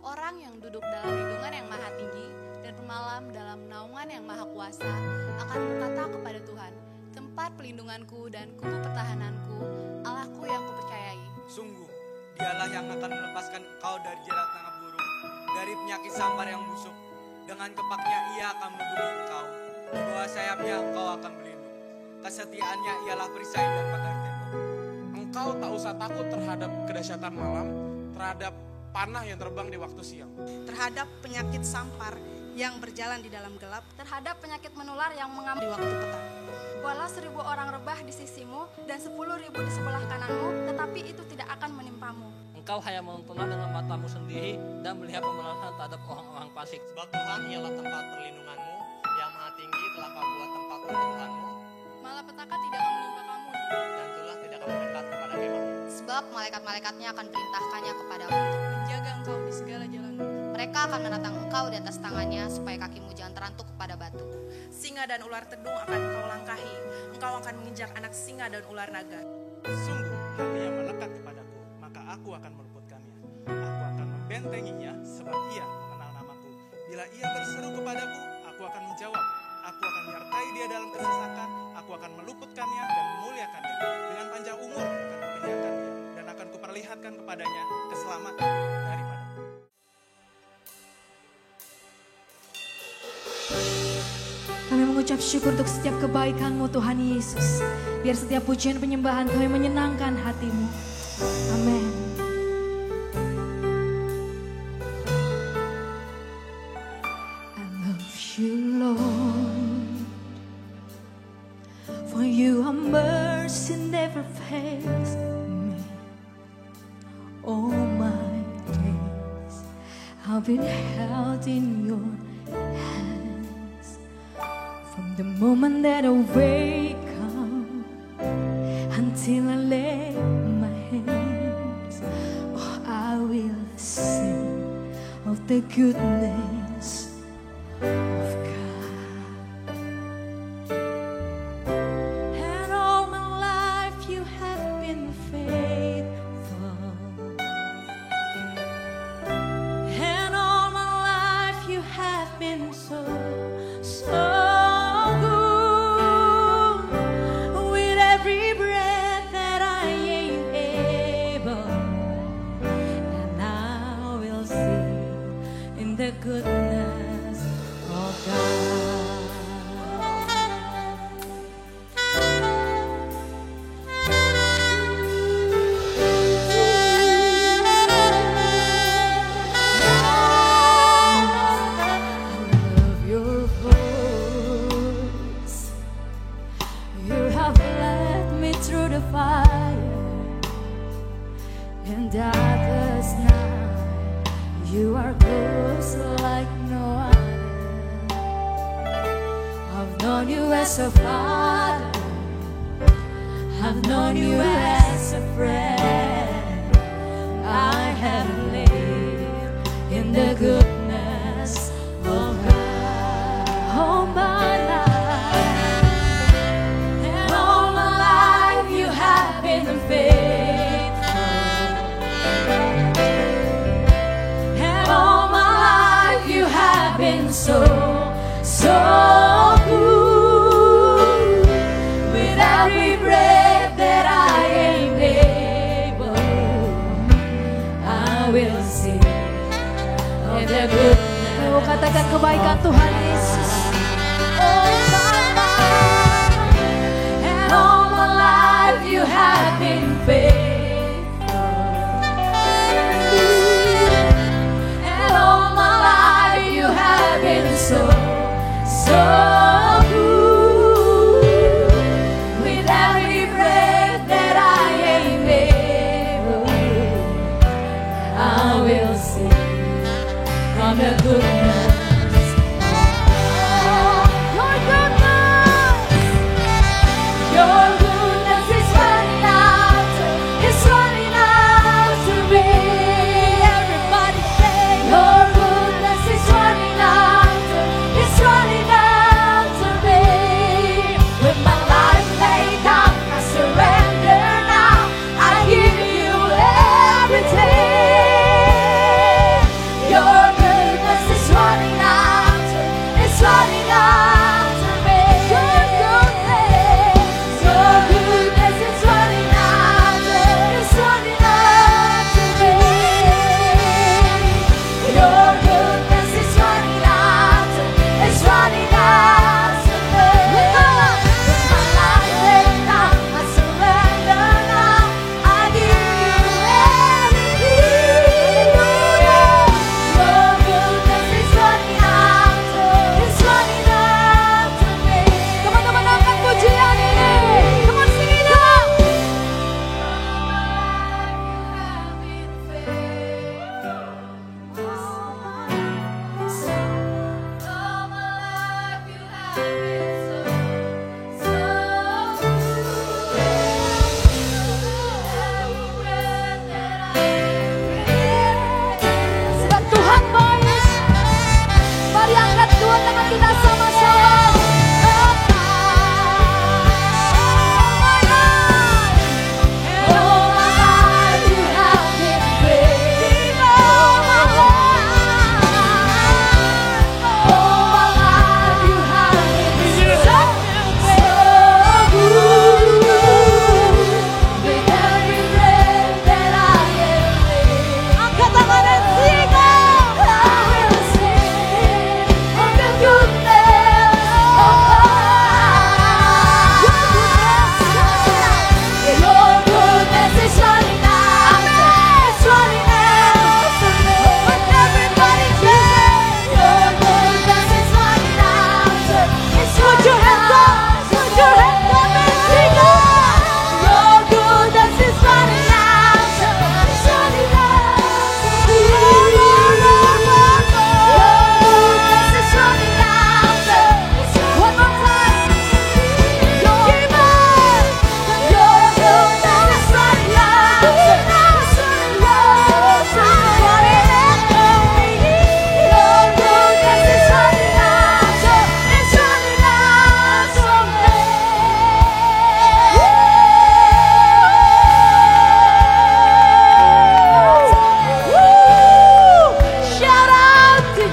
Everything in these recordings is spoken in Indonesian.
Orang yang duduk dalam lindungan yang maha tinggi dan pemalam dalam naungan yang maha kuasa akan berkata kepada Tuhan, tempat pelindunganku dan kubu pertahananku, Allahku yang kupercayai. Sungguh, dialah yang akan melepaskan engkau dari jerat nangap burung, dari penyakit sampar yang busuk. Dengan kepaknya ia akan melindungi engkau, di bawah sayapnya engkau akan berlindung. Kesetiaannya ialah perisai dan pagar tembok. Engkau tak usah takut terhadap kedahsyatan malam, terhadap panah yang terbang di waktu siang, terhadap penyakit sampar yang berjalan di dalam gelap, terhadap penyakit menular yang mengambil di waktu petang. Walau 1000 orang rebah di sisimu dan 10.000 di sebelah kananmu, tetapi itu tidak akan menimpamu. Engkau hanya menontonlah dengan matamu sendiri dan melihat pemberontakan terhadap orang-orang fasik. Sebab Tuhan ialah tempat perlindunganmu, yang maha tinggi telah kau buat tempat perlindunganmu. Malapetaka tidak akan menimpa kamu, dan tulah tidak akan mendekat kepada kemahmu. Sebab malaikat-malaikatnya akan perintahkannya kepadamu untuk menjaga engkau di segala jalanmu. Mereka akan menatang engkau di atas tangannya supaya kakimu jangan terantuk kepada batu. Singa dan ular tedung akan engkau langkahi, engkau akan menginjak anak singa dan ular naga. Sungguh hatinya melekat kepadaku, maka aku akan meluputkannya. Aku akan membentenginya sebab ia mengenal namaku. Bila ia berseru kepadaku, aku akan menjawab. Aku akan menyertai dia dalam kesesakan, aku akan meluputkannya dan memuliakannya. Dengan panjang umur akan kukenyangkan dia, dan akan kuperlihatkan kepadanya keselamatan daripada. Kami mengucap syukur untuk setiap kebaikan-Mu Tuhan Yesus. Biar setiap pujian penyembahan kami menyenangkan hati-Mu. Amin. I love you, Lord. For you are mercy never fails me. All my days I've been held in your hands. From the moment that I wake up until I lay my hands, oh, I will sing of the goodness of God. And all my life you have been faithful, and all my life you have been so good. With every breath that I am able, and I will sing in the goodness of God. I love your voice. You have led me through the fire and darkest night. You are close like no other. I've known you as a father, I've known you as a friend. I have lived in the goodness of God all my life. And all my life you have been faithful, and all my life you have been so good. With every breath that I am able, I will sing of the goodness. Katakan kebaikan Tuhan Yesus. Oh my life, and all my life you have been faithful, and all my life you have been so good. With every breath that I am able, I will sing of the goodness. Your goodness, your goodness is running out, it's running out to me. Everybody say, your goodness is running out, it's running out to me. With my life laid down, I surrender now. I give you everything.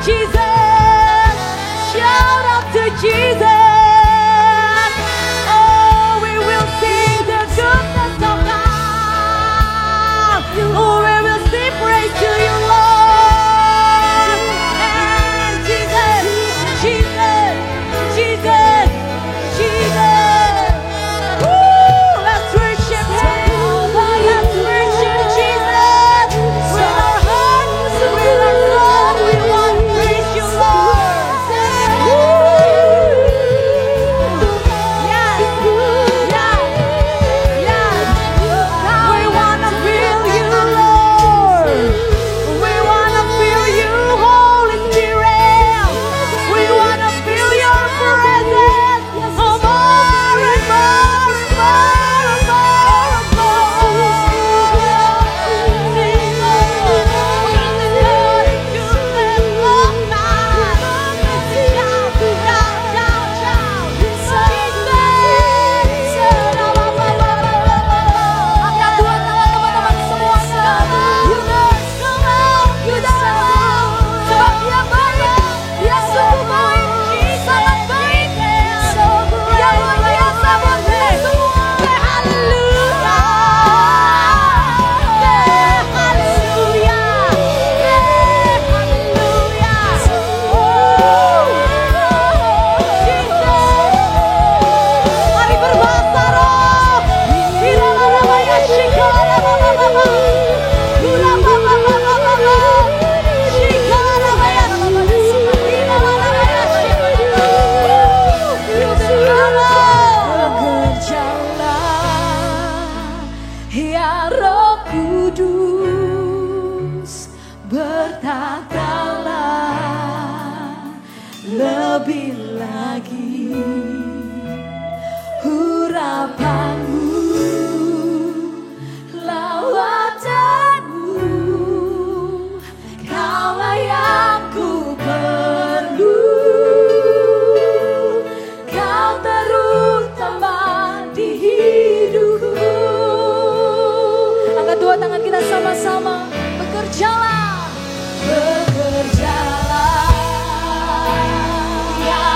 Jesus. Shout out to Jesus. Oh, we will sing the goodness of God. Oh, we will sing praise to you, Lord. And Jesus, Jesus, Jesus, Jesus. Woo, let's worship Him. Let's worship Jesus. With our hearts, with our soul, we want to praise you, Lord. Yes, yes, yes. We want to feel you, Lord. We want to feel you, Holy Spirit. We want to feel your presence. Oh, more and more and more and more and more. Sing, Lord, to the Lord God. Shout, shout, shout, shout. Angkat dua tangan teman-teman semuanya. Sebab Dia baik, Dia sungguh baik, sangat baik. Dia luar biasa buat kita semua. Haleluya, haleluya, haleluya. Mari berbahasa roh. Hiralabaya shikalababa. Hiralababa. Shikalabaya. Hiralabaya shikalababa. Bekerjalah, ya Roh Kudus, bertatalah lebih lagi urapanmu, lawatanmu, kaulah yang ku perlu, kau terutama di hidupku. Angkat dua tangan kita sama-sama, bekerjalah, bekerjalah, ya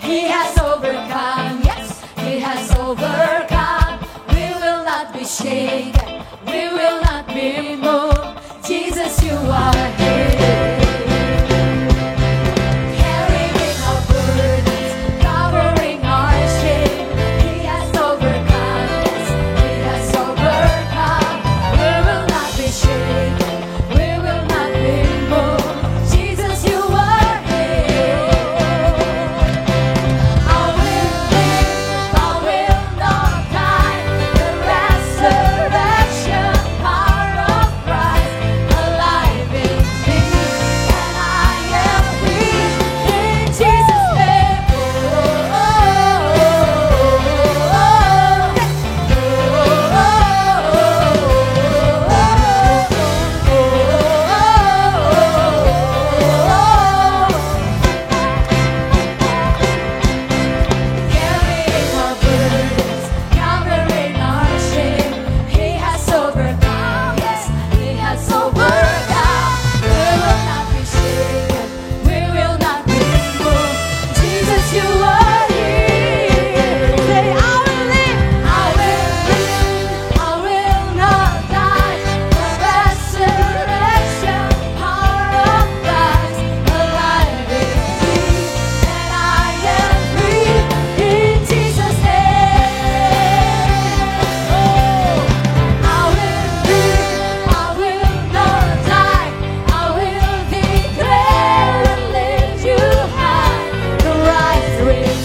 He has overcome. Yes, He has overcome. We will not be shaken. We will not be moved. Jesus, you are here. Carrying our burdens, covering our shame. He has overcome. Yes, He has overcome. We will not be shaken. We will not be moved. Jesus, you are here. I will live, I will not die. The resurrection power of Christ alive in me, and I am free in Jesus' name. Carrying our burdens, covering our shame. He has overcome. Yes, He has overcome. We will not be shaken. We will not be moved. Jesus, you are here. Say, I will live. I will live. I will not die. The resurrection power of Christ alive in me, and I am free in Jesus' name. Oh, I will live. I will not die. I will declare and lift you high. The rise with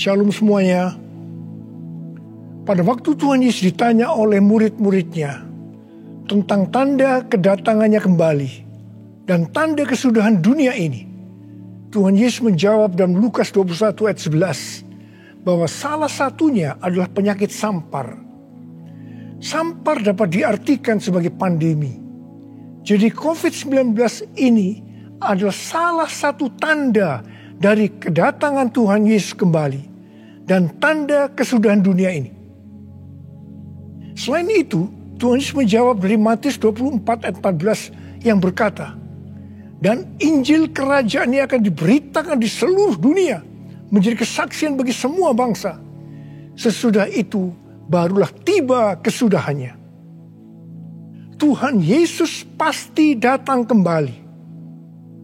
Shalom semuanya. Pada waktu Tuhan Yesus ditanya oleh murid-muridnya tentang tanda kedatangannya kembali dan tanda kesudahan dunia ini, Tuhan Yesus menjawab dalam Lukas 21 ayat 11 bahwa salah satunya adalah penyakit sampar. Sampar dapat diartikan sebagai pandemi. Jadi COVID-19 ini adalah salah satu tanda dari kedatangan Tuhan Yesus kembali dan tanda kesudahan dunia ini. Selain itu, Tuhan Yesus menjawab dari Matius 24 ayat 14 yang berkata, dan Injil kerajaan ini akan diberitakan di seluruh dunia menjadi kesaksian bagi semua bangsa. Sesudah itu barulah tiba kesudahannya. Tuhan Yesus pasti datang kembali.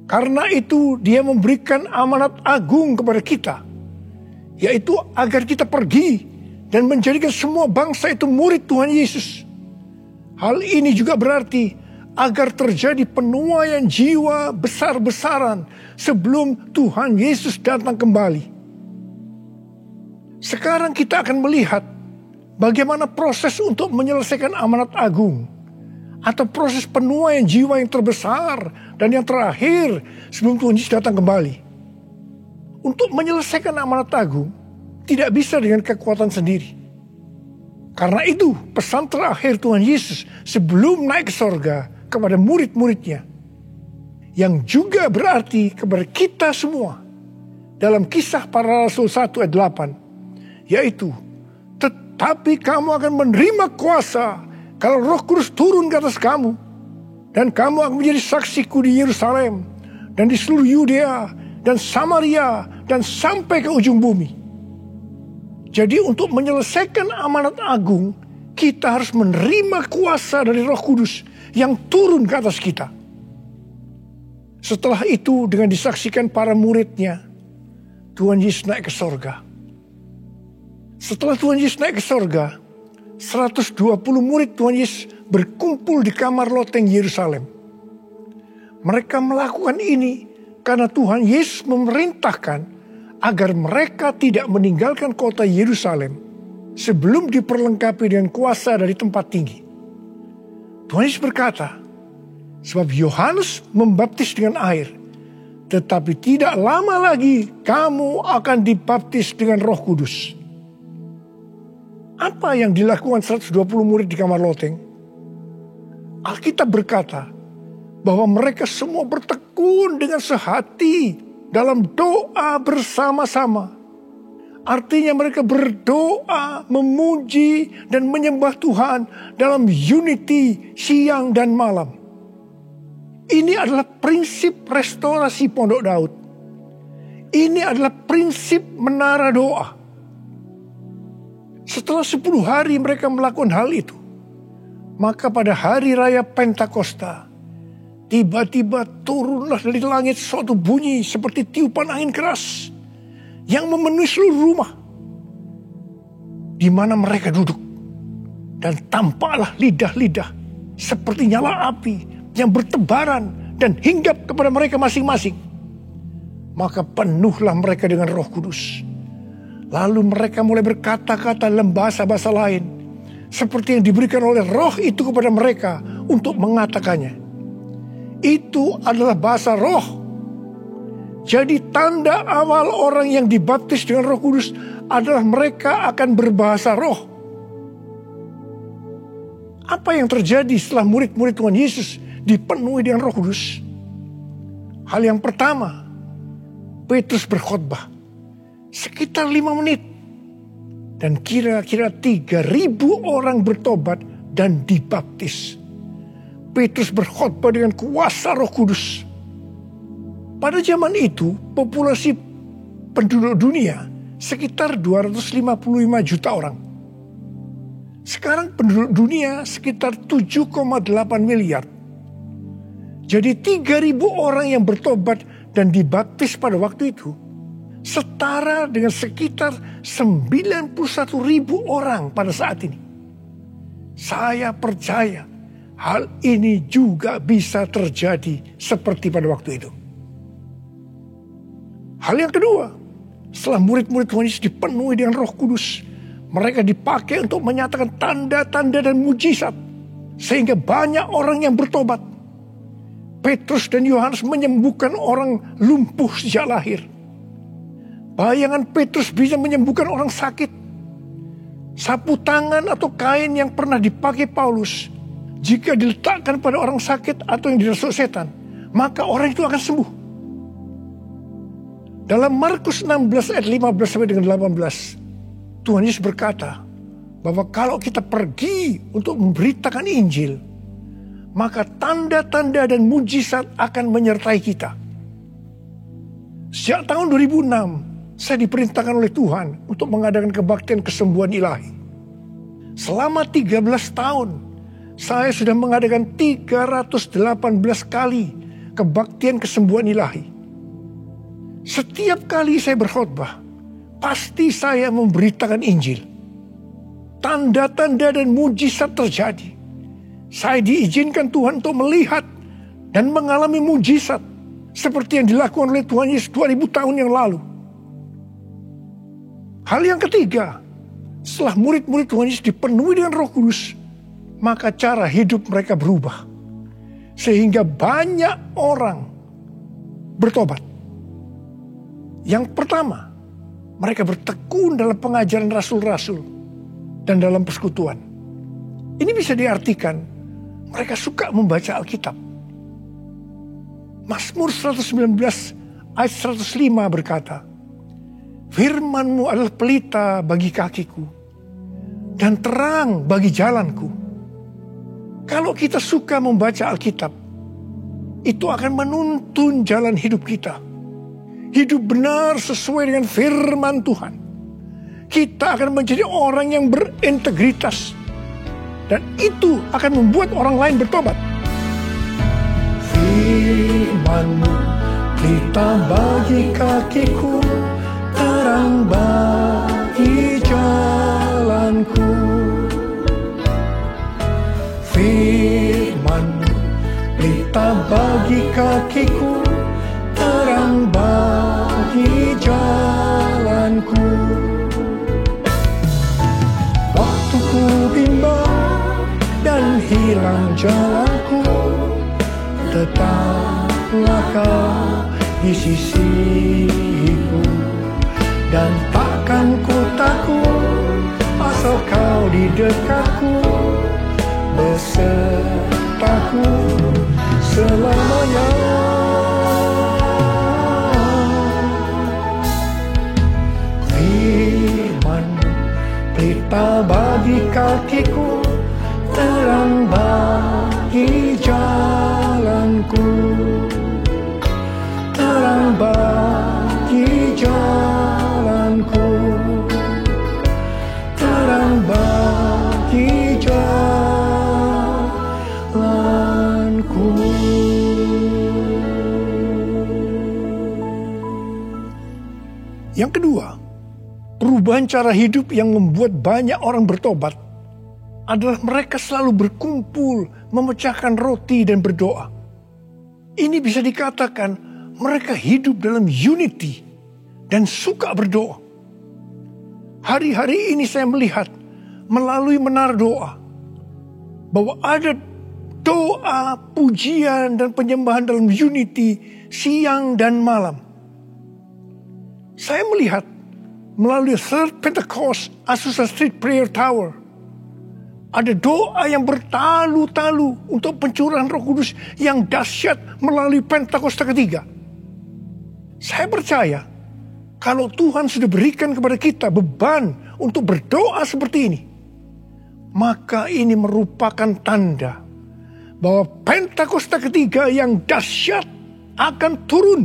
Karena itu dia memberikan amanat agung kepada kita, yaitu agar kita pergi dan menjadikan semua bangsa itu murid Tuhan Yesus. Hal ini juga berarti agar terjadi penuaian jiwa besar-besaran sebelum Tuhan Yesus datang kembali. Sekarang kita akan melihat bagaimana proses untuk menyelesaikan amanat agung atau proses penuaian jiwa yang terbesar dan yang terakhir sebelum Tuhan Yesus datang kembali. Untuk menyelesaikan amanat agung tidak bisa dengan kekuatan sendiri. Karena itu pesan terakhir Tuhan Yesus sebelum naik ke sorga kepada murid-muridnya, yang juga berarti kepada kita semua dalam Kisah Para Rasul 1 ayat 8, yaitu, tetapi kamu akan menerima kuasa kalau Roh Kudus turun ke atas kamu, dan kamu akan menjadi saksiku di Yerusalem dan di seluruh Yudea dan Samaria dan sampai ke ujung bumi. Jadi untuk menyelesaikan amanat agung, kita harus menerima kuasa dari Roh Kudus yang turun ke atas kita. Setelah itu dengan disaksikan para muridnya, Tuhan Yesus naik ke sorga. Setelah Tuhan Yesus naik ke sorga, 120 murid Tuhan Yesus berkumpul di kamar loteng Yerusalem. Mereka melakukan ini karena Tuhan Yesus memerintahkan agar mereka tidak meninggalkan kota Yerusalem sebelum diperlengkapi dengan kuasa dari tempat tinggi. Tuhan Yesus berkata, sebab Yohanes membaptis dengan air, tetapi tidak lama lagi kamu akan dibaptis dengan Roh Kudus. Apa yang dilakukan 120 murid di kamar loteng? Alkitab berkata bahwa mereka semua bertekun dengan sehati dalam doa bersama-sama. Artinya mereka berdoa, memuji dan menyembah Tuhan dalam unity siang dan malam. Ini adalah prinsip restorasi Pondok Daud. Ini adalah prinsip menara doa. Setelah 10 hari mereka melakukan hal itu, maka pada hari raya Pentakosta, tiba-tiba turunlah dari langit suatu bunyi seperti tiupan angin keras yang memenuhi seluruh rumah di mana mereka duduk. Dan tampaklah lidah-lidah seperti nyala api yang bertebaran dan hinggap kepada mereka masing-masing. Maka penuhlah mereka dengan Roh Kudus. Lalu mereka mulai berkata-kata dalam bahasa-bahasa lain, seperti yang diberikan oleh Roh itu kepada mereka untuk mengatakannya. Itu adalah bahasa Roh. Jadi tanda awal orang yang dibaptis dengan Roh Kudus adalah mereka akan berbahasa Roh. Apa yang terjadi setelah murid-murid Tuhan Yesus dipenuhi dengan Roh Kudus? Hal yang pertama, Petrus berkhotbah sekitar 5 menit. Dan kira-kira 3.000 orang bertobat dan dibaptis. Petrus berkhotbah dengan kuasa Roh Kudus. Pada zaman itu, populasi penduduk dunia sekitar 255 juta orang. Sekarang penduduk dunia sekitar 7,8 miliar. Jadi 3.000 orang yang bertobat dan dibaptis pada waktu itu setara dengan sekitar 91.000 orang pada saat ini. Saya percaya hal ini juga bisa terjadi seperti pada waktu itu. Hal yang kedua, Setelah murid-murid Tuhan Yesus dipenuhi dengan Roh Kudus, mereka dipakai untuk menyatakan tanda-tanda dan mujizat, sehingga banyak orang yang bertobat. Petrus dan Yohanes menyembuhkan orang lumpuh sejak lahir. Bayangan Petrus bisa menyembuhkan orang sakit. Sapu tangan atau kain yang pernah dipakai Paulus, jika diletakkan pada orang sakit atau yang dirasuk setan, maka orang itu akan sembuh. Dalam Markus 16 ayat 15 sampai dengan 18, Tuhan Yesus berkata bahwa kalau kita pergi untuk memberitakan Injil, maka tanda-tanda dan mujizat akan menyertai kita. Sejak tahun 2006, saya diperintahkan oleh Tuhan untuk mengadakan kebaktian kesembuhan ilahi. Selama 13 tahun, saya sudah mengadakan 318 kali kebaktian kesembuhan ilahi. Setiap kali saya berkhotbah, pasti saya memberitakan Injil. Tanda-tanda dan mujizat terjadi. Saya diizinkan Tuhan untuk melihat dan mengalami mujizat seperti yang dilakukan oleh Tuhan Yesus 2000 tahun yang lalu. Hal yang ketiga, setelah murid-murid Tuhan Yesus dipenuhi dengan Roh Kudus, maka cara hidup mereka berubah. Sehingga banyak orang bertobat. Yang pertama, mereka bertekun dalam pengajaran rasul-rasul dan dalam persekutuan. Ini bisa diartikan mereka suka membaca Alkitab. Mazmur 119 ayat 105 berkata, "Firman-Mu adalah pelita bagi kakiku dan terang bagi jalanku." Kalau kita suka membaca Alkitab, itu akan menuntun jalan hidup kita. Hidup benar sesuai dengan firman Tuhan. Kita akan menjadi orang yang berintegritas. Dan itu akan membuat orang lain bertobat. Firman-Mu pelita bagi kakiku, terang bagi jalanku. Firman-Mu pelita bagi kakiku, terang bagi jalanku. Waktu ku bimbang dan hilang jalanku, tetaplah Kau di sisiku. Dan takkan ku takut asal Kau di dekatku, besertaku selamanya. Firman-Mu pelita bagi kakiku, terang bagi jalanku. Terang bagi jalanku. Terang bagi jalanku. Yang kedua, perubahan cara hidup yang membuat banyak orang bertobat adalah mereka selalu berkumpul, memecahkan roti dan berdoa. Ini bisa dikatakan mereka hidup dalam unity dan suka berdoa. Hari-hari ini saya melihat melalui menara doa bahwa ada doa, pujian dan penyembahan dalam unity siang dan malam. Saya melihat melalui Third Pentecost Azusa Street Prayer Tower, ada doa yang bertalu-talu untuk pencurahan Roh Kudus yang dahsyat melalui Pentakosta ketiga. Saya percaya kalau Tuhan sudah berikan kepada kita beban untuk berdoa seperti ini, maka ini merupakan tanda bahwa Pentakosta ketiga yang dahsyat akan turun.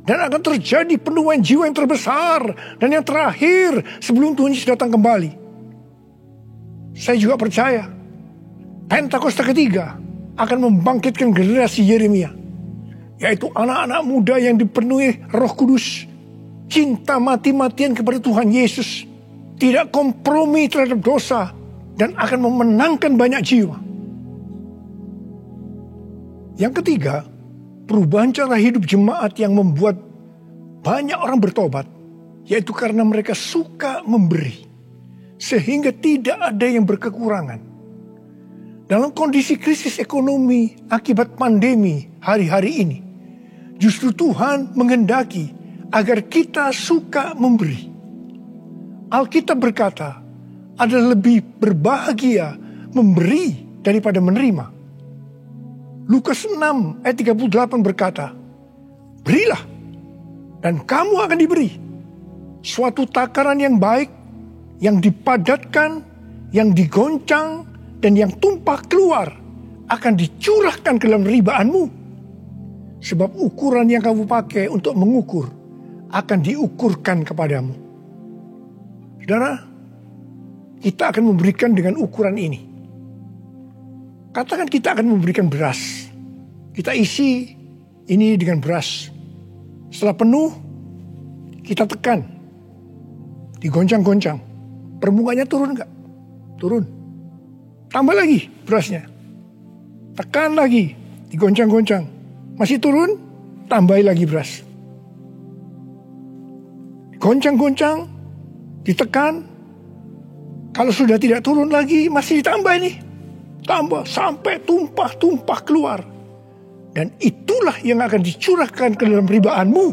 Dan akan terjadi penuaian jiwa yang terbesar dan yang terakhir sebelum Tuhan Yesus datang kembali. Saya juga percaya Pentakosta ketiga akan membangkitkan generasi Yeremia, yaitu anak-anak muda yang dipenuhi Roh Kudus, cinta mati-matian kepada Tuhan Yesus, tidak kompromi terhadap dosa, dan akan memenangkan banyak jiwa. Yang ketiga, perubahan cara hidup jemaat yang membuat banyak orang bertobat yaitu karena mereka suka memberi, sehingga tidak ada yang berkekurangan. Dalam kondisi krisis ekonomi akibat pandemi hari-hari ini, justru Tuhan menghendaki agar kita suka memberi. Alkitab berkata, adalah lebih berbahagia memberi daripada menerima. Lukas 6 ayat 38 berkata, berilah dan kamu akan diberi. Suatu takaran yang baik, yang dipadatkan, yang digoncang, dan yang tumpah keluar akan dicurahkan ke dalam ribaanmu. Sebab ukuran yang kamu pakai untuk mengukur akan diukurkan kepadamu. Saudara, kita akan memberikan dengan ukuran ini. Katakan kita akan memberikan beras. Kita isi ini dengan beras. Setelah penuh, kita tekan. Digoncang-goncang. Permukaannya turun enggak? Turun. Tambah lagi berasnya. Tekan lagi. Digoncang-goncang. Masih turun, tambahi lagi beras. Goncang-goncang, ditekan. Kalau sudah tidak turun lagi, masih ditambah ini. Tambah sampai tumpah-tumpah keluar. Dan itulah yang akan dicurahkan ke dalam ribaanmu.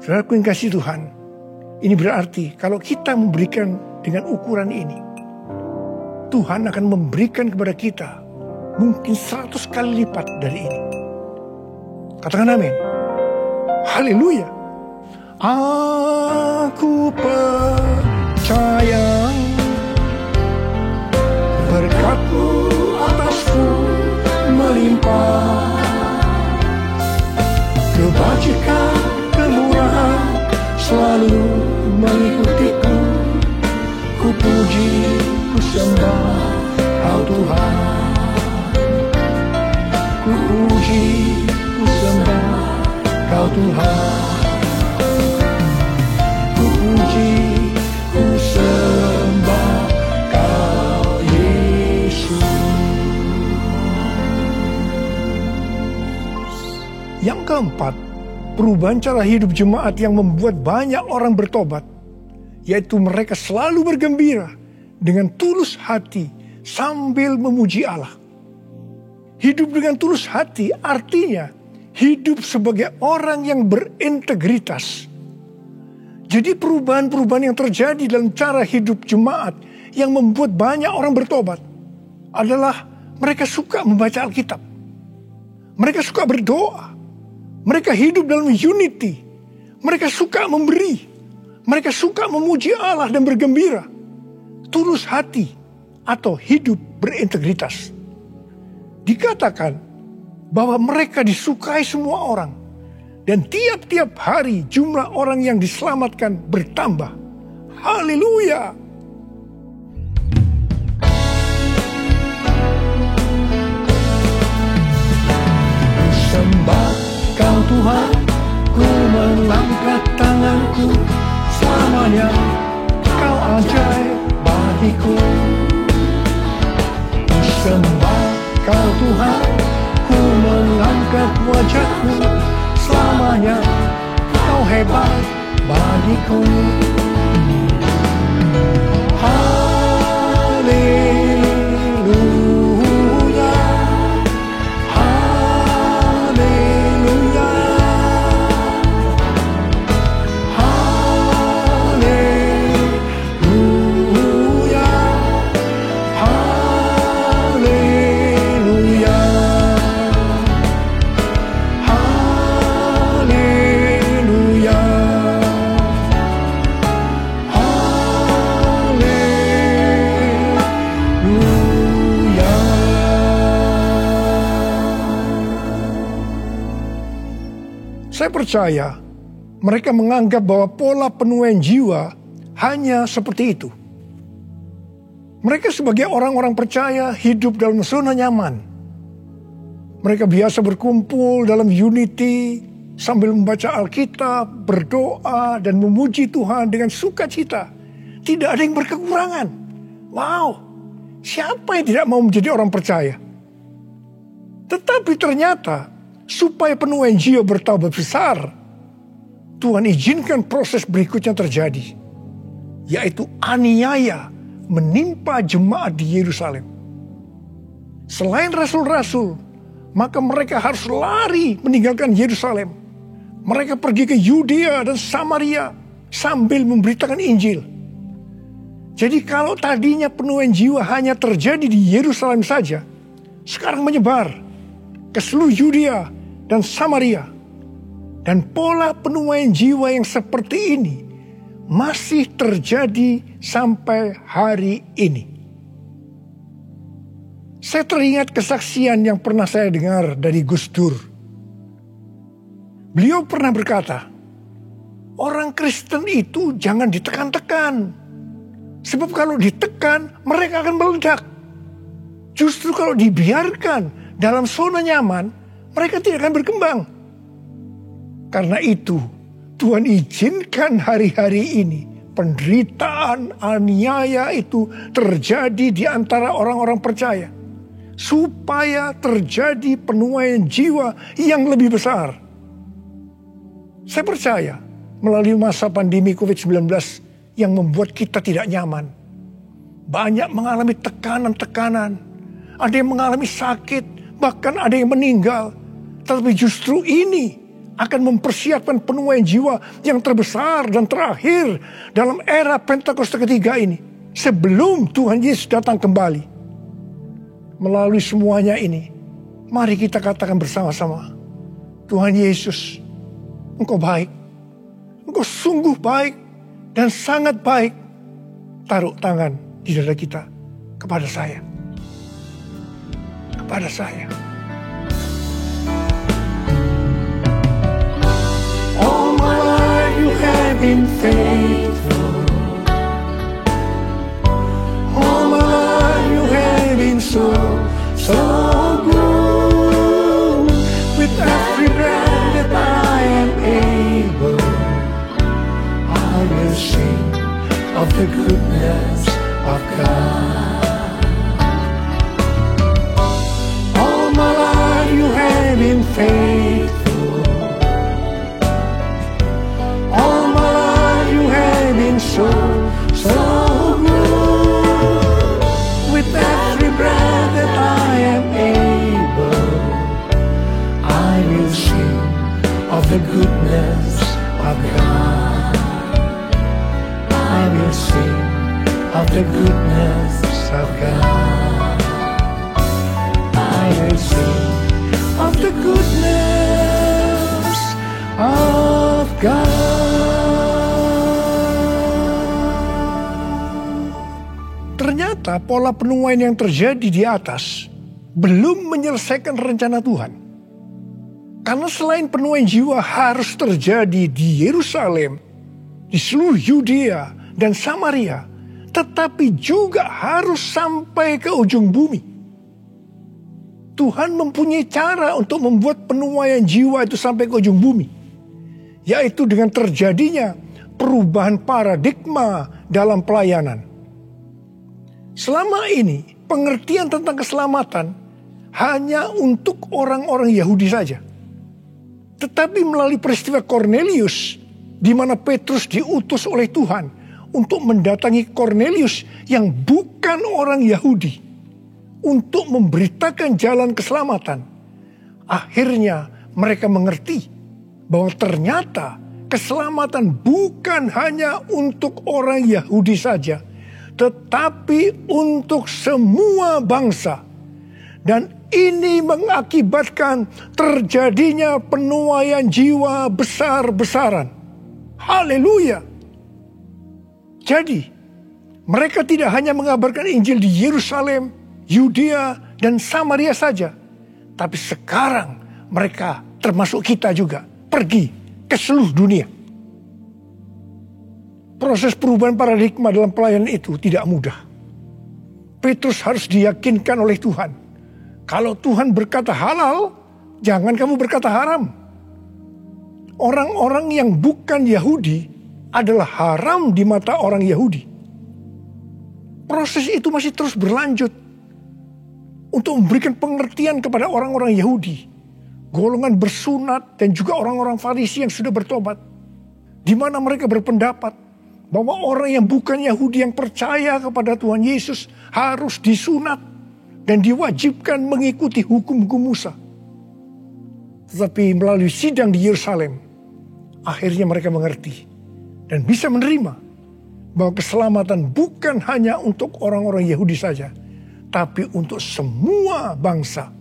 Saudaraku yang kasih Tuhan, ini berarti kalau kita memberikan dengan ukuran ini, Tuhan akan memberikan kepada kita mungkin 100 kali lipat dari ini. Katakan amin. Haleluya. Aku percaya berkat-Mu atasku melimpah, kebajikan, kemurahan selalu mengikutiku. Ku puji, ku sembah Kau Tuhan. Ku puji, ku sembah Kau Tuhan. Ku puji, ku sembah Kau Yesus. Yang keempat, perubahan cara hidup jemaat yang membuat banyak orang bertobat, yaitu mereka selalu bergembira dengan tulus hati sambil memuji Allah. Hidup dengan tulus hati artinya hidup sebagai orang yang berintegritas. Jadi perubahan-perubahan yang terjadi dalam cara hidup jemaat yang membuat banyak orang bertobat adalah mereka suka membaca Alkitab. Mereka suka berdoa. Mereka hidup dalam unity. Mereka suka memberi. Mereka suka memuji Allah dan bergembira. Tulus hati atau hidup berintegritas. Dikatakan bahwa mereka disukai semua orang. Dan tiap-tiap hari jumlah orang yang diselamatkan bertambah. Haleluya. Sembah Kau Tuhan, ku mengangkat tanganku. Selamanya Kau ajaib bagiku. Sembah Kau Tuhan, ku mengangkat wajahku. Selamanya Kau hebat bagiku. Haleluya, haleluya, haleluya, haleluya. Saya percaya mereka menganggap bahwa pola penuaian jiwa hanya seperti itu. Mereka sebagai orang-orang percaya hidup dalam zona nyaman. Mereka biasa berkumpul dalam unity sambil membaca Alkitab, berdoa dan memuji Tuhan dengan sukacita. Tidak ada yang berkekurangan. Wow, siapa yang tidak mau menjadi orang percaya? Tetapi ternyata supaya penuaian jiwa bertambah besar, Tuhan izinkan proses berikutnya terjadi, yaitu aniaya menimpa jemaat di Yerusalem. Selain rasul-rasul, maka mereka harus lari meninggalkan Yerusalem. Mereka pergi ke Yudea dan Samaria sambil memberitakan Injil. Jadi kalau tadinya penuaian jiwa hanya terjadi di Yerusalem saja, sekarang menyebar ke seluruh Yudea dan Samaria. Dan pola penuaian jiwa yang seperti ini masih terjadi sampai hari ini. Saya teringat kesaksian yang pernah saya dengar dari Gus Dur. Beliau pernah berkata, orang Kristen itu jangan ditekan-tekan. Sebab kalau ditekan, mereka akan meledak. Justru kalau dibiarkan dalam zona nyaman, mereka tidak akan berkembang. Karena itu, Tuhan izinkan hari-hari ini penderitaan, aniaya itu terjadi di antara orang-orang percaya. Supaya terjadi penuaian jiwa yang lebih besar. Saya percaya melalui masa pandemi COVID-19 yang membuat kita tidak nyaman. Banyak mengalami tekanan-tekanan. Ada yang mengalami sakit, bahkan ada yang meninggal. Tetapi justru ini akan mempersiapkan penuaian jiwa yang terbesar dan terakhir dalam era Pentakosta ketiga ini. Sebelum Tuhan Yesus datang kembali. Melalui semuanya ini, mari kita katakan bersama-sama, Tuhan Yesus, Engkau baik. Engkau sungguh baik dan sangat baik. Taruh tangan di dada kita kepada saya. Kepada saya. All my life you have been faithful. All my life you have been so good. With every breath that I am able, I will sing of the goodness of God. All my life you have been faithful. All my life you have been so good. With every breath that I am able, I will sing of the goodness of God. I will sing of the goodness of God. I will sing of the goodness of God. Ternyata pola penuaian yang terjadi di atas belum menyelesaikan rencana Tuhan. Karena selain penuaian jiwa harus terjadi di Yerusalem, di seluruh Yudea dan Samaria, tetapi juga harus sampai ke ujung bumi. Tuhan mempunyai cara untuk membuat penuaian jiwa itu sampai ke ujung bumi, yaitu dengan terjadinya perubahan paradigma dalam pelayanan. Selama ini, pengertian tentang keselamatan hanya untuk orang-orang Yahudi saja. Tetapi melalui peristiwa Kornelius, di mana Petrus diutus oleh Tuhan untuk mendatangi Kornelius yang bukan orang Yahudi, untuk memberitakan jalan keselamatan. Akhirnya mereka mengerti bahwa ternyata keselamatan bukan hanya untuk orang Yahudi saja, tetapi untuk semua bangsa. Dan ini mengakibatkan terjadinya penuaian jiwa besar-besaran. Haleluya. Jadi, mereka tidak hanya mengabarkan Injil di Yerusalem, Yudea, dan Samaria saja. Tapi sekarang mereka termasuk kita juga pergi ke seluruh dunia. Proses perubahan paradigma dalam pelayanan itu tidak mudah. Petrus harus diyakinkan oleh Tuhan. Kalau Tuhan berkata halal, jangan kamu berkata haram. Orang-orang yang bukan Yahudi adalah haram di mata orang Yahudi. Proses itu masih terus berlanjut untuk memberikan pengertian kepada orang-orang Yahudi, golongan bersunat dan juga orang-orang Farisi yang sudah bertobat. di mana mereka berpendapat bahwa orang yang bukan Yahudi yang percaya kepada Tuhan Yesus harus disunat dan diwajibkan mengikuti hukum-hukum Musa. Tetapi melalui sidang di Yerusalem, akhirnya mereka mengerti dan bisa menerima bahwa keselamatan bukan hanya untuk orang-orang Yahudi saja, tapi untuk semua bangsa.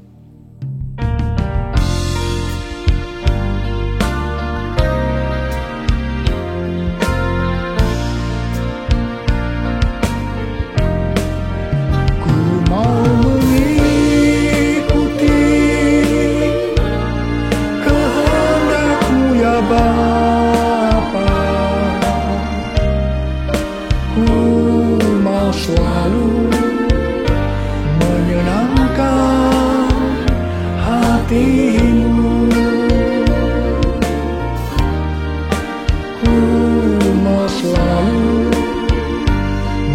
Selalu menyenangkan hatimu. Ku mau selalu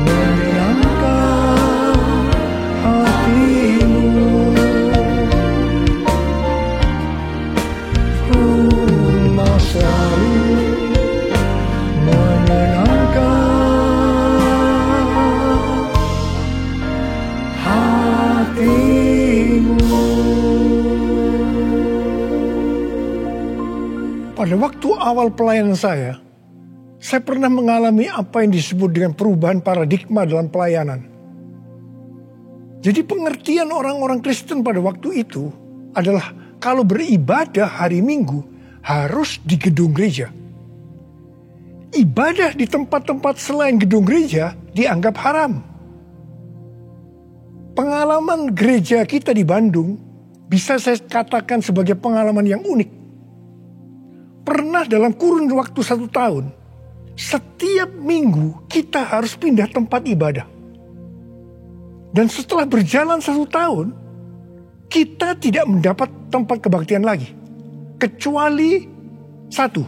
menyenangkan hatimu. Ku mau selalu menyenangkan pada waktu awal pelayanan saya pernah mengalami apa yang disebut dengan perubahan paradigma dalam pelayanan. Jadi pengertian orang-orang Kristen pada waktu itu adalah kalau beribadah hari Minggu harus di gedung gereja. Ibadah di tempat-tempat selain gedung gereja dianggap haram. Pengalaman gereja kita di Bandung bisa saya katakan sebagai pengalaman yang unik. Pernah dalam kurun waktu 1 tahun, setiap minggu kita harus pindah tempat ibadah. Dan setelah berjalan 1 tahun, kita tidak mendapat tempat kebaktian lagi. Kecuali satu,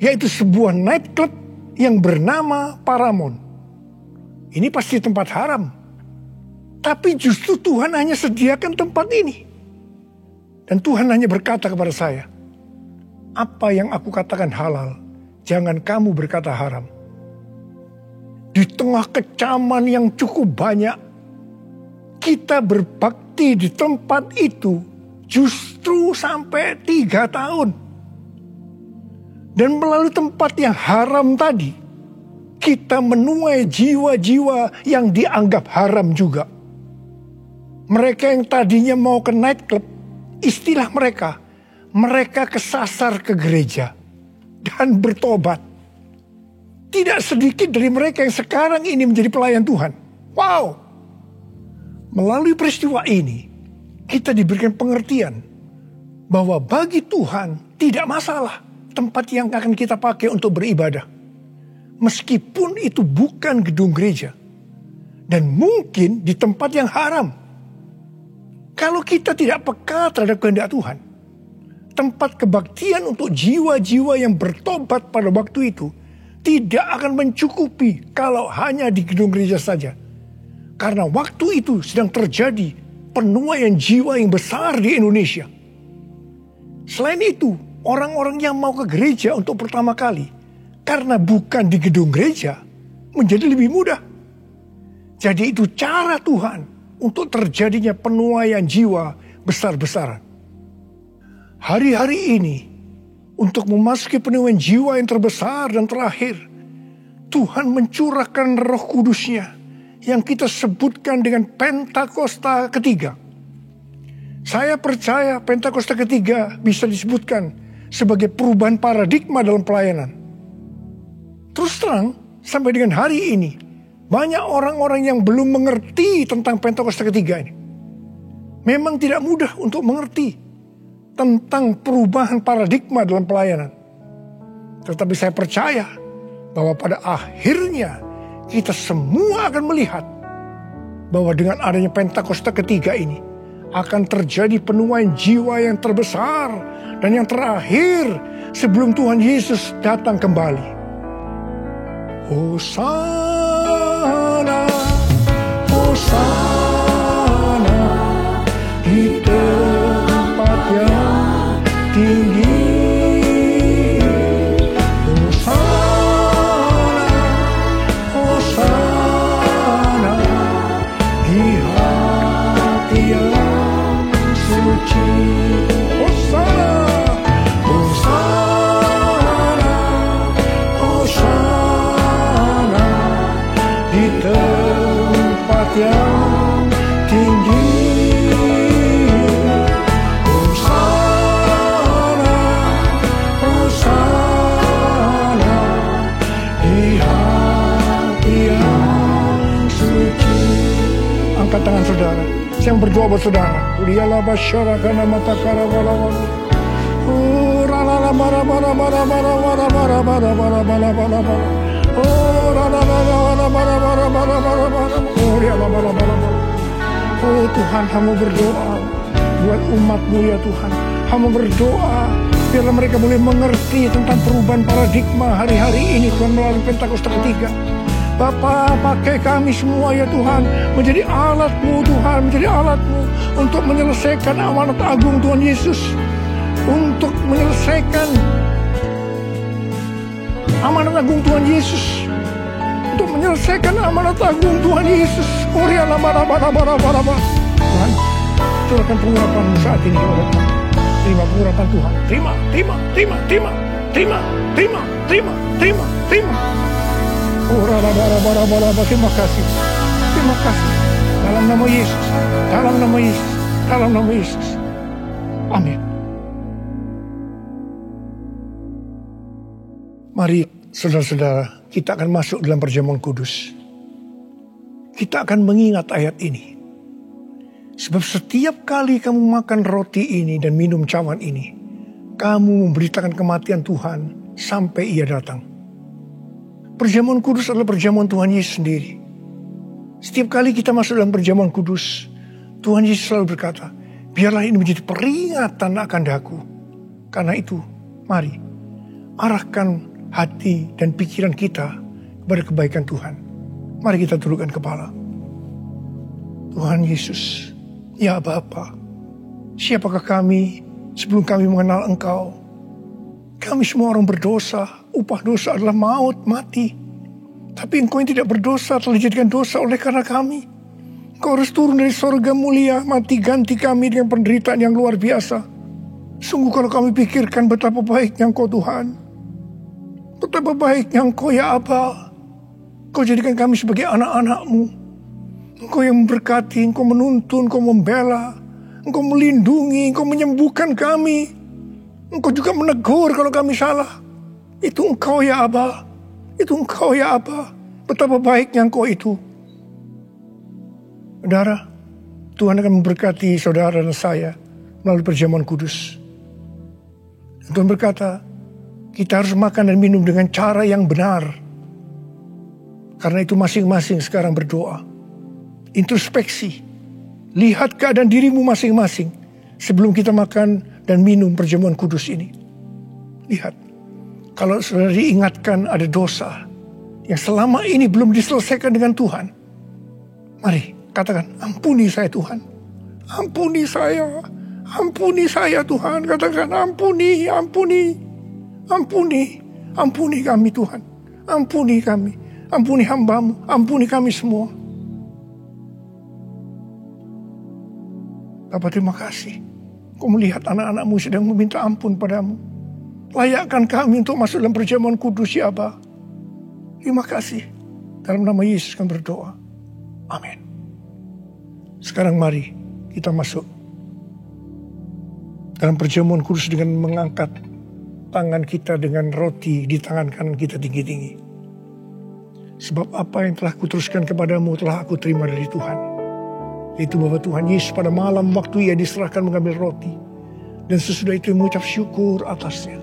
yaitu sebuah nightclub yang bernama Paramount. Ini pasti tempat haram. Tapi justru Tuhan hanya sediakan tempat ini. Dan Tuhan hanya berkata kepada saya, apa yang aku katakan halal, jangan kamu berkata haram. Di tengah kecaman yang cukup banyak, kita berbakti di tempat itu justru sampai 3 tahun. Dan melalui tempat yang haram tadi, kita menuai jiwa-jiwa yang dianggap haram juga. Mereka yang tadinya mau ke nightclub, istilah mereka kesasar ke gereja dan bertobat. Tidak sedikit dari mereka yang sekarang ini menjadi pelayan Tuhan. Wow! Melalui peristiwa ini, kita diberikan pengertian bahwa bagi Tuhan tidak masalah tempat yang akan kita pakai untuk beribadah. Meskipun itu bukan gedung gereja. Dan mungkin di tempat yang haram. Kalau kita tidak peka terhadap kehendak Tuhan, tempat kebaktian untuk jiwa-jiwa yang bertobat pada waktu itu tidak akan mencukupi kalau hanya di gedung gereja saja. Karena waktu itu sedang terjadi penuaian jiwa yang besar di Indonesia. Selain itu, orang-orang yang mau ke gereja untuk pertama kali, karena bukan di gedung gereja, menjadi lebih mudah. Jadi itu cara Tuhan untuk terjadinya penuaian jiwa besar-besaran. Hari-hari ini, untuk memasuki penuaian jiwa yang terbesar dan terakhir, Tuhan mencurahkan Roh Kudus-Nya yang kita sebutkan dengan Pentakosta ketiga. Saya percaya Pentakosta ketiga bisa disebutkan sebagai perubahan paradigma dalam pelayanan. Terus terang, sampai dengan hari ini, banyak orang-orang yang belum mengerti tentang Pentakosta ketiga ini. Memang tidak mudah untuk mengerti tentang perubahan paradigma dalam pelayanan. Tetapi saya percaya bahwa pada akhirnya kita semua akan melihat bahwa dengan adanya Pentakosta ketiga ini akan terjadi penuaian jiwa yang terbesar dan yang terakhir sebelum Tuhan Yesus datang kembali. Hosana, Hosana di tempat yang tinggi. Hosana yang berdoa buat saudara. Lihatlah basyara kana mata kara wala wala. Rala mara mara mara mara mara mara mara mara mara mara mara. Rala mara mara mara mara mara mara. Lihatlah mara mara mara. Tuhan, hamba berdoa buat umat-Mu ya Tuhan. Hamba berdoa biarlah mereka boleh mengerti tentang perubahan paradigma hari-hari ini Tuhan melalui Pentakosta ketiga. Bapa, pakai kami semua ya Tuhan menjadi alat-Mu Tuhan, menjadi alat-Mu untuk menyelesaikan amanat agung Tuhan Yesus, untuk menyelesaikan amanat agung Tuhan Yesus, untuk menyelesaikan amanat agung Tuhan Yesus. Tuhan, curahkan pengurapan-Mu saat ini kepada kami. Terima pengurapan Tuhan. Terima. Terima kasih. Dalam nama Yesus. Dalam nama Yesus. Amin. Mari saudara-saudara, kita akan masuk dalam perjamuan kudus. Kita akan mengingat ayat ini. Sebab setiap kali kamu makan roti ini dan minum cawan ini, kamu memberitakan kematian Tuhan sampai Ia datang. Perjamuan kudus adalah perjamuan Tuhan Yesus sendiri. Setiap kali kita masuk dalam perjamuan kudus, Tuhan Yesus selalu berkata, biarlah ini menjadi peringatan akan daku. Karena itu, mari arahkan hati dan pikiran kita kepada kebaikan Tuhan. Mari kita tundukkan kepala. Tuhan Yesus, ya Bapa, siapakah kami sebelum kami mengenal Engkau? Kami semua orang berdosa, upah dosa adalah maut, mati. Tapi Engkau yang tidak berdosa telah dijadikan dosa oleh karena kami. Engkau harus turun dari sorga mulia, mati ganti kami dengan penderitaan yang luar biasa. Sungguh kalau kami pikirkan betapa baiknya Engkau Tuhan, betapa baiknya Engkau ya Aba. Engkau jadikan kami sebagai anak-anak-Mu. Engkau yang memberkati, Engkau menuntun, Engkau membela, Engkau melindungi, Engkau menyembuhkan kami. Engkau juga menegur kalau kami salah. Itu Engkau ya Aba. Itu Engkau ya Aba. Betapa baiknya Engkau itu. Saudara, Tuhan akan memberkati saudara dan saya melalui perjamuan kudus. Dan Tuhan berkata, kita harus makan dan minum dengan cara yang benar. Karena itu masing-masing sekarang berdoa. Introspeksi. Lihat keadaan dirimu masing-masing sebelum kita makan dan minum perjamuan kudus ini. Lihat. Kalau saudara diingatkan ada dosa yang selama ini belum diselesaikan dengan Tuhan. Mari katakan, ampuni saya Tuhan. Ampuni saya. Ampuni saya Tuhan. Katakan, ampuni kami Tuhan. Ampuni kami. Ampuni hamba-Mu. Ampuni kami semua. Bapa, terima kasih. Kau melihat anak-anak-Mu sedang meminta ampun padamu. Layakkan kami untuk masuk dalam perjamuan kudus ya Aba. Terima kasih. Dalam nama Yesus kami berdoa. Amin. Sekarang mari kita masuk dalam perjamuan kudus dengan mengangkat tangan kita dengan roti di tangan kanan kita tinggi-tinggi. Sebab apa yang telah kuteruskan kepadamu telah aku terima dari Tuhan. Itu bahwa Tuhan Yesus pada malam waktu Ia diserahkan mengambil roti. Dan sesudah itu mengucap syukur atasnya.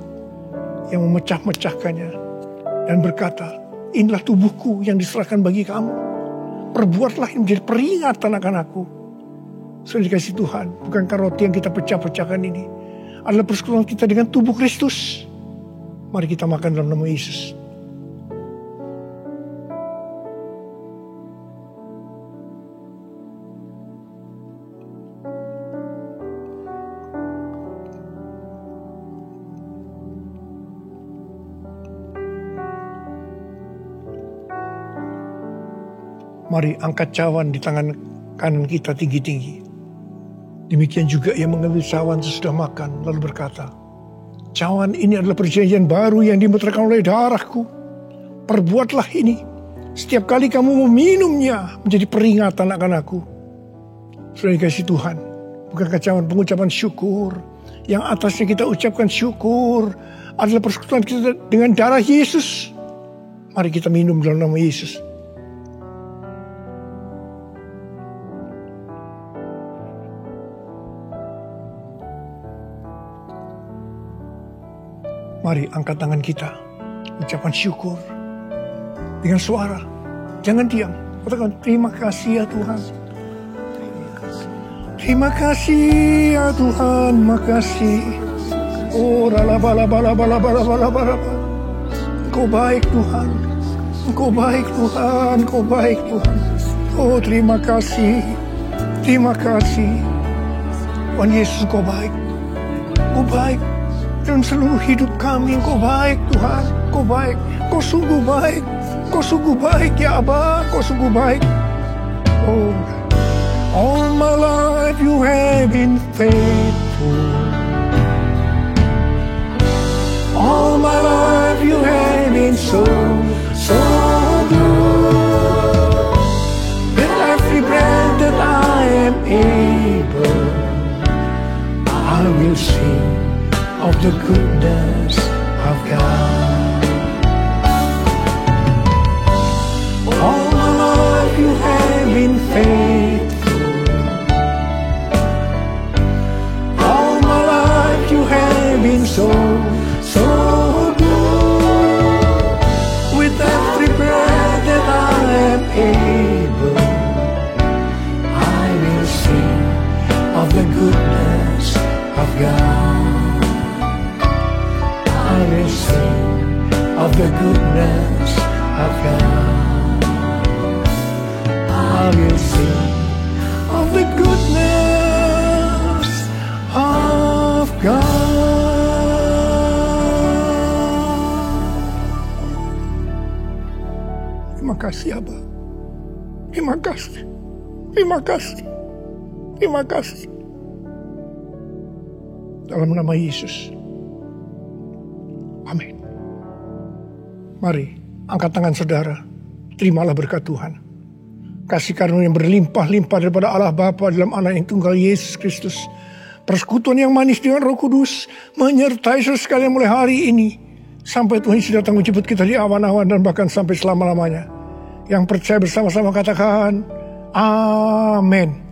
Yang memecah-mecahkannya. Dan berkata, inilah tubuhku yang diserahkan bagi kamu. Perbuatlah ini menjadi peringatan akan aku. Sudah dikasih Tuhan. Bukankah roti yang kita pecah-pecahkan ini adalah persekutuan kita dengan tubuh Kristus. Mari kita makan dalam nama Yesus. Mari angkat cawan di tangan kanan kita tinggi-tinggi. Demikian juga Ia mengambil cawan sesudah makan lalu berkata, cawan ini adalah perjanjian baru yang dimeteraikan oleh darahku. Perbuatlah ini setiap kali kamu meminumnya menjadi peringatan akan aku. Sudah dikasih Tuhan. Bukankah cawan pengucapan syukur yang atasnya kita ucapkan syukur adalah persekutuan kita dengan darah Yesus. Mari kita minum dalam nama Yesus. Mari angkat tangan kita, ucapan syukur dengan suara. Jangan diam. Katakan terima kasih ya Tuhan. Terima kasih ya Tuhan, makasih. Oh, ralabalabalabalabalabalabala. Engkau baik Tuhan. Engkau baik Tuhan, Engkau baik Tuhan. Oh, terima kasih. Terima kasih. Tuhan Yesus, Engkau baik. Engkau baik. Dalam seluruh hidup kami, Engkau baik Tuhan. Engkau baik. Engkau sungguh baik. Engkau sungguh baik ya Abah. Engkau sungguh baik. Oh, all my life you have been faithful. All my life you have been so good. With every breath that I am able, I will sing of the goodness of God. All my life you have been faithful. All my life you have been so good. With every breath that I am able, I will sing of the goodness of God. I will sing of the goodness of God. I will sing of the goodness of God. Terima kasih Abah. Terima kasih. Terima kasih. Terima kasih. Dalam nama Yesus. Amin. Mari angkat tangan saudara. Terimalah berkat Tuhan. Kasih karunia yang berlimpah-limpah daripada Allah Bapa dalam Anak yang tunggal Yesus Kristus. Persekutuan yang manis dengan Roh Kudus menyertai saudara sekalian mulai hari ini sampai Tuhan Yesus datang menjemput kita di awan-awan dan bahkan sampai selama-lamanya. Yang percaya bersama-sama katakan amin.